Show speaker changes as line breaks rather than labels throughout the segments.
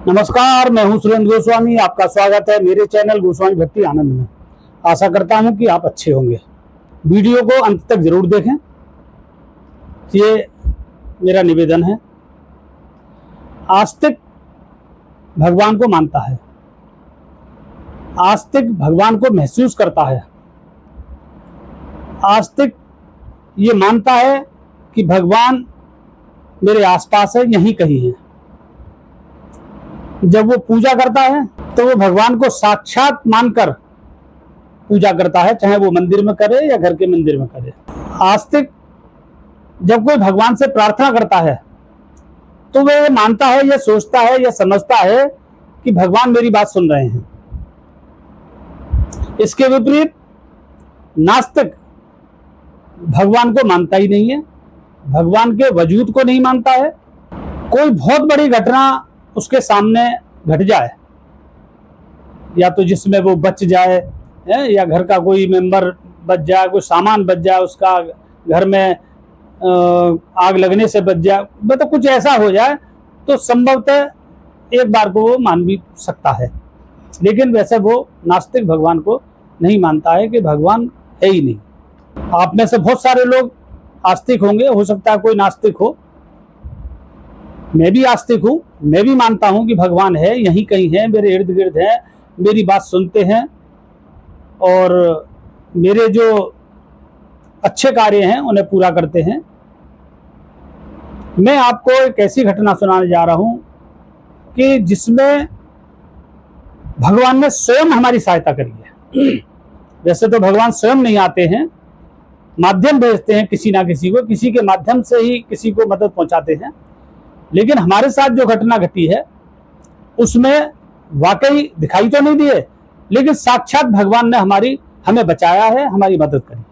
नमस्कार, मैं हूं सुरेंद्र गोस्वामी। आपका स्वागत है मेरे चैनल गोस्वामी भक्ति आनंद में। आशा करता हूं कि आप अच्छे होंगे। वीडियो को अंत तक जरूर देखें, ये मेरा निवेदन है। आस्तिक भगवान को मानता है, आस्तिक भगवान को महसूस करता है, आस्तिक ये मानता है कि भगवान मेरे आसपास है, यहीं कहीं है। जब वो पूजा करता है तो वो भगवान को साक्षात मानकर पूजा करता है, चाहे वो मंदिर में करे या घर के मंदिर में करे। आस्तिक जब कोई भगवान से प्रार्थना करता है तो वह मानता है, यह सोचता है, यह समझता है कि भगवान मेरी बात सुन रहे हैं। इसके विपरीत नास्तिक भगवान को मानता ही नहीं है, भगवान के वजूद को नहीं मानता है। कोई बहुत बड़ी घटना उसके सामने घट जाए, या तो जिसमें वो बच जाए, या घर का कोई मेंबर बच जाए, कोई सामान बच जाए, उसका घर में आग लगने से बच जाए, मतलब कुछ ऐसा हो जाए तो संभवतः एक बार को वो मान भी सकता है। लेकिन वैसे वो नास्तिक भगवान को नहीं मानता है कि भगवान है ही नहीं। आप में से बहुत सारे लोग आस्तिक होंगे, हो सकता है कोई नास्तिक हो। मैं भी आस्तिक हूँ, मैं भी मानता हूँ कि भगवान है, यहीं कहीं है, मेरे इर्द गिर्द है, मेरी बात सुनते हैं और मेरे जो अच्छे कार्य हैं उन्हें पूरा करते हैं। मैं आपको एक ऐसी घटना सुनाने जा रहा हूँ कि जिसमें भगवान ने स्वयं हमारी सहायता करी है। वैसे तो भगवान स्वयं नहीं आते हैं, माध्यम भेजते हैं किसी ना किसी को, किसी के माध्यम से ही किसी को मदद पहुंचाते हैं। लेकिन हमारे साथ जो घटना घटी है उसमें वाकई दिखाई तो नहीं दिए, लेकिन साक्षात भगवान ने हमें बचाया है, हमारी मदद करी है।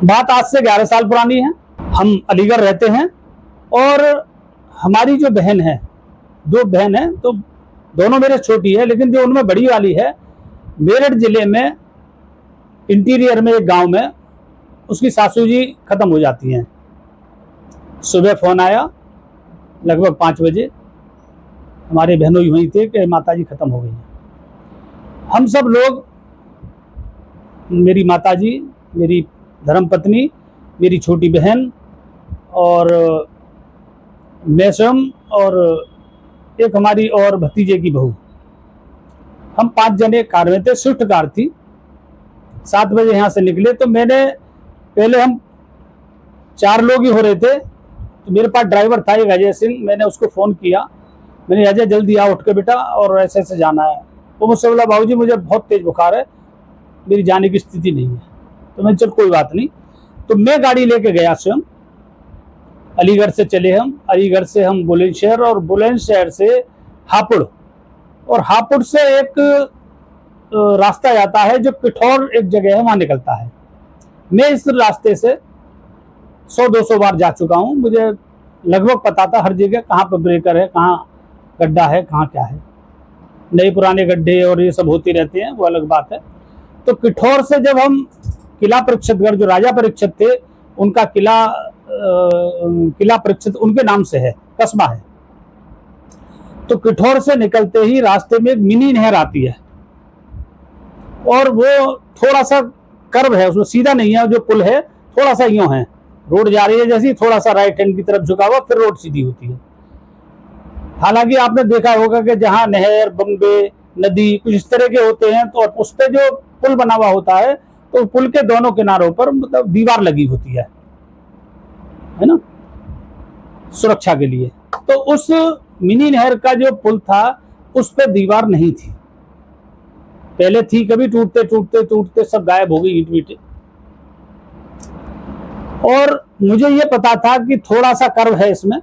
बात आज से 11 साल पुरानी है। हम अलीगढ़ रहते हैं और हमारी जो बहन है, 2 बहन है, तो दोनों मेरे छोटी है, लेकिन जो उनमें बड़ी वाली है, मेरठ जिले में इंटीरियर में एक गांव में उसकी सासू जी खत्म हो जाती हैं। सुबह फोन आया लगभग 5 बजे, हमारे बहनों ही वहीं थे कि माताजी खत्म हो गई हैं। हम सब लोग, मेरी माताजी, मेरी धर्मपत्नी, मेरी छोटी बहन और मैं स्वयं और एक हमारी और भतीजे की बहू, हम 5 जने कार में थे। स्विफ्ट कार थी। 7 बजे यहाँ से निकले तो पहले हम 4 लोग ही हो रहे थे, तो मेरे पास ड्राइवर था एक अजय सिंह। मैंने उसको फ़ोन किया, मैंने अजय जल्दी आ, उठ के बेटा, और ऐसे ऐसे जाना है। वो मुझसे बोला बाबूजी मुझे बहुत तेज़ बुखार है, मेरी जाने की स्थिति नहीं है। तो मैंने चल कोई बात नहीं। तो मैं गाड़ी लेके गया स्वयं। अलीगढ़ से चले हम, अलीगढ़ से हम बुलंदशहर और बुलंदशहर से हापुड़, और हापुड़ से एक रास्ता जाता है जो पिठौर एक जगह है, वहाँ निकलता है। मैं इस रास्ते से 100-200 बार जा चुका हूँ। मुझे लगभग पता था हर जगह कहाँ पर ब्रेकर है, कहाँ गड्ढा है, कहाँ क्या है। नए पुराने गड्ढे और ये सब होती रहते हैं, वो अलग बात है। तो पिठौर से जब हम किला परीक्षितगढ़, जो राजा परीक्षित थे उनका किला परीक्षित उनके नाम से है, कस्बा है। तो पिठौर से निकलते ही रास्ते में एक मिनी नहर आती है और वो थोड़ा सा कर्व है, उसमें सीधा नहीं है, जो पुल है थोड़ा सा यूं है, रोड जा रही है जैसी, थोड़ा सा राइट हैंड की तरफ झुका हुआ, फिर रोड सीधी होती है। हालांकि आपने देखा होगा कि जहां नहर, बंबे, नदी कुछ इस तरह के होते हैं तो उस पर जो पुल बना हुआ होता है तो पुल के दोनों किनारों पर मतलब दीवार लगी होती है ना, सुरक्षा के लिए। तो उस मिनी नहर का जो पुल था उस पर दीवार नहीं थी, पहले थी, कभी टूटते टूटते टूटते सब गायब हो गई, ईंट वीटें। और मुझे ये पता था कि थोड़ा सा कर्व है इसमें,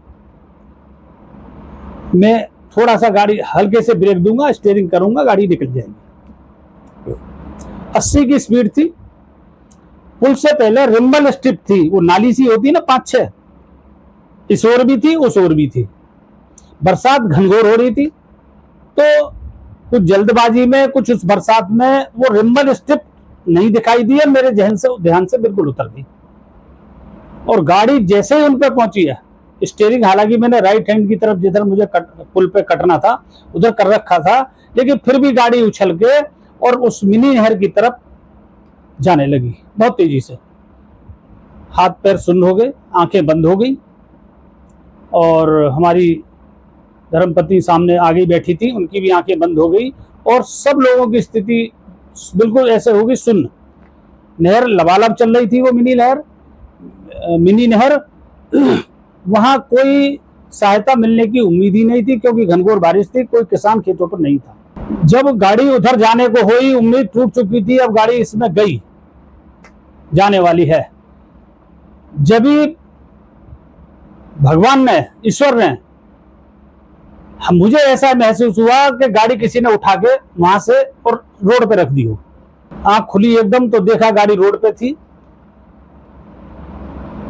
मैं थोड़ा सा गाड़ी हल्के से ब्रेक दूंगा, स्टीयरिंग करूंगा, गाड़ी निकल जाएगी। 80 की स्पीड थी। पुल से पहले रिम्बल स्ट्रिप थी, वो नाली सी होती है ना 5-6, इस ओर भी थी उस ओर भी थी। बरसात घनघोर हो रही थी तो कुछ जल्दबाजी में, कुछ उस बरसात में वो रिम्बल स्ट्रिप नहीं दिखाई दी है, मेरे ध्यान से बिल्कुल उतर गई। और गाड़ी जैसे ही उन पर पहुंची है, स्टीयरिंग हालांकि मैंने राइट हैंड की तरफ जिधर मुझे पुल पे कटना था उधर कर रखा था, लेकिन फिर भी गाड़ी उछल के और उस मिनी नहर की तरफ जाने लगी बहुत तेजी से। हाथ पैर सुन्न हो गए, आंखें बंद हो गई, और हमारी धर्मपत्नी सामने आगे बैठी थी, उनकी भी आंखें बंद हो गई, और सब लोगों की स्थिति बिल्कुल ऐसे हो गई सुन्न। नहर लबालब चल रही थी, वो मिनी नहर वहां कोई सहायता मिलने की उम्मीद ही नहीं थी, क्योंकि घनघोर बारिश थी, कोई किसान खेतों पर नहीं था। जब गाड़ी उधर जाने को हुई, उम्मीद टूट चुकी थी, अब गाड़ी इसमें गई, जाने वाली है। जब ही भगवान ने, ईश्वर ने, मुझे ऐसा महसूस हुआ कि गाड़ी किसी ने उठा के वहां से और रोड पे रख दी हो। आंख खुली एकदम तो देखा गाड़ी रोड पे थी,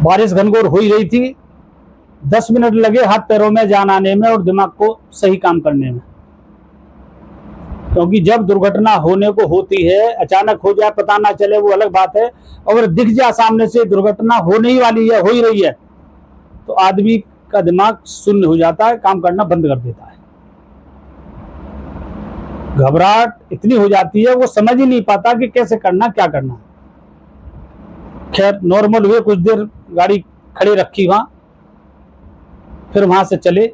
बारिश घनघोर हो ही रही थी। 10 मिनट लगे हाथ पैरों में जान आने में और दिमाग को सही काम करने में, क्योंकि जब दुर्घटना होने को होती है, अचानक हो जाए पता ना चले वो अलग बात है, अगर दिख जाए सामने से दुर्घटना होने ही वाली है, हो ही रही है, तो आदमी का दिमाग शून्य हो जाता है, काम करना बंद कर देता है। घबराहट इतनी हो जाती है वो समझ ही नहीं पाता कि कैसे करना, क्या करना। खैर नॉर्मल हुए, कुछ देर गाड़ी खड़ी रखी वहां, फिर वहां से चले,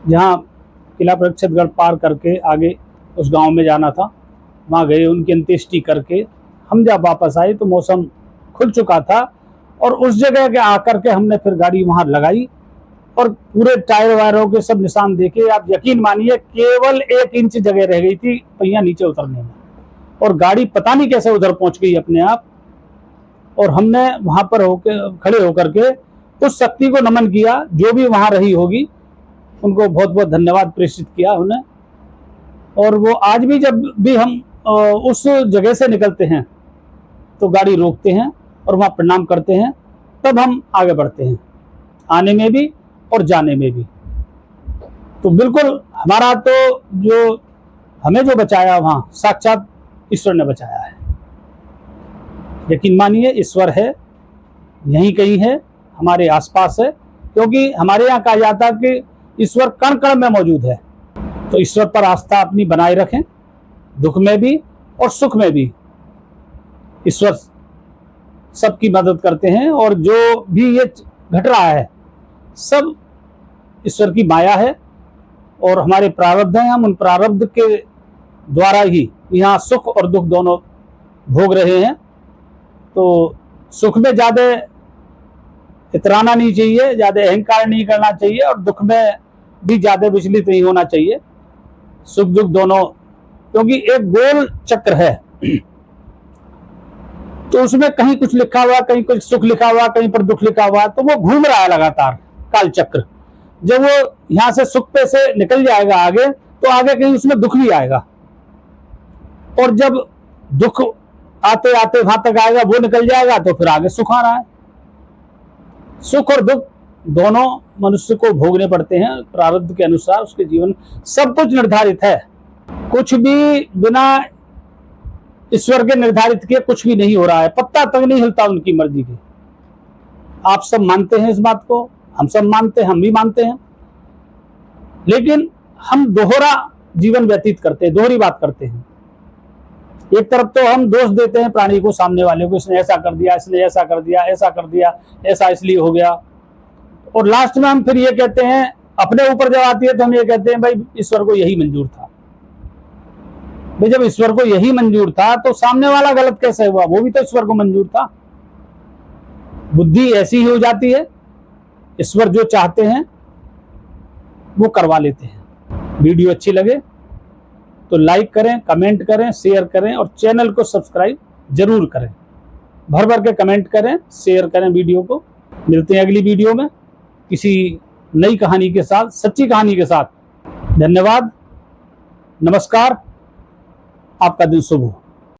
जहां किला परीक्षितगढ़ पार करके आगे उस गांव में जाना था, वहां गए, उनकी अंत्येष्टि करके हम जब वापस आए तो मौसम खुल चुका था, और उस जगह के आकर के हमने फिर गाड़ी वहां लगाई, और पूरे टायर वायरों के सब निशान देखे। आप यकीन मानिए केवल 1 इंच जगह रह गई थी पहिया नीचे उतरने में, और गाड़ी पता नहीं कैसे उधर पहुंच गई अपने आप। और हमने वहां पर खड़े होकर के उस शक्ति को नमन किया, जो भी वहां रही होगी, उनको बहुत बहुत धन्यवाद प्रेषित किया उन्हें। और वो आज भी जब भी हम उस जगह से निकलते हैं तो गाड़ी रोकते हैं और वहां प्रणाम करते हैं, तब हम आगे बढ़ते हैं, आने में भी और जाने में भी। तो बिल्कुल हमारा तो जो हमें जो बचाया वहां साक्षात ईश्वर ने बचाया है। यकीन मानिए ईश्वर है, यहीं कहीं है, हमारे आसपास है, क्योंकि हमारे यहाँ कहा जाता है कि ईश्वर कण कण में मौजूद है। तो ईश्वर पर आस्था अपनी बनाए रखें, दुख में भी और सुख में भी। ईश्वर सबकी मदद करते हैं, और जो भी ये घट रहा है सब ईश्वर की माया है, और हमारे प्रारब्ध हैं, हम उन प्रारब्ध के द्वारा ही यहाँ सुख और दुख दोनों भोग रहे हैं। तो सुख में ज्यादा इतराना नहीं चाहिए, ज्यादा अहंकार नहीं करना चाहिए, और दुख में भी ज्यादा विचलित नहीं होना चाहिए। सुख दुख दोनों, क्योंकि एक गोल चक्र है, तो उसमें कहीं कुछ लिखा हुआ, कहीं कुछ सुख लिखा हुआ, कहीं पर दुख लिखा हुआ, तो वो घूम रहा है लगातार काल चक्र। जब वो यहां से सुख पे से निकल जाएगा आगे, तो आगे कहीं उसमें दुख भी आएगा, और जब दुख आते आते वहां तक आएगा, वो निकल जाएगा, तो फिर आगे सुख आ रहा है। सुख और दुख दोनों मनुष्य को भोगने पड़ते हैं प्रारब्ध के अनुसार। उसके जीवन सब कुछ निर्धारित है, कुछ भी बिना ईश्वर के निर्धारित किए कुछ भी नहीं हो रहा है, पत्ता तक नहीं हिलता उनकी मर्जी के। आप सब मानते हैं इस बात को, हम सब मानते हैं, हम भी मानते हैं, लेकिन हम दोहरा जीवन व्यतीत करते हैं, दोहरी बात करते हैं। एक तरफ तो हम दोष देते हैं प्राणी को, सामने वाले को, इसने ऐसा कर दिया, इसने ऐसा कर दिया, ऐसा कर दिया, ऐसा इसलिए हो गया, और लास्ट में हम फिर ये कहते हैं, अपने ऊपर जब आती है तो हम ये कहते हैं भाई ईश्वर को यही मंजूर था। भाई जब ईश्वर को यही मंजूर था तो सामने वाला गलत कैसे हुआ? वो भी तो ईश्वर को मंजूर था। बुद्धि ऐसी ही हो जाती है, ईश्वर जो चाहते हैं वो करवा लेते हैं। वीडियो अच्छी लगे तो लाइक करें, कमेंट करें, शेयर करें, और चैनल को सब्सक्राइब जरूर करें। भर भर के कमेंट करें, शेयर करें वीडियो को। मिलते हैं अगली वीडियो में किसी नई कहानी के साथ, सच्ची कहानी के साथ। धन्यवाद, नमस्कार, आपका दिन शुभ हो।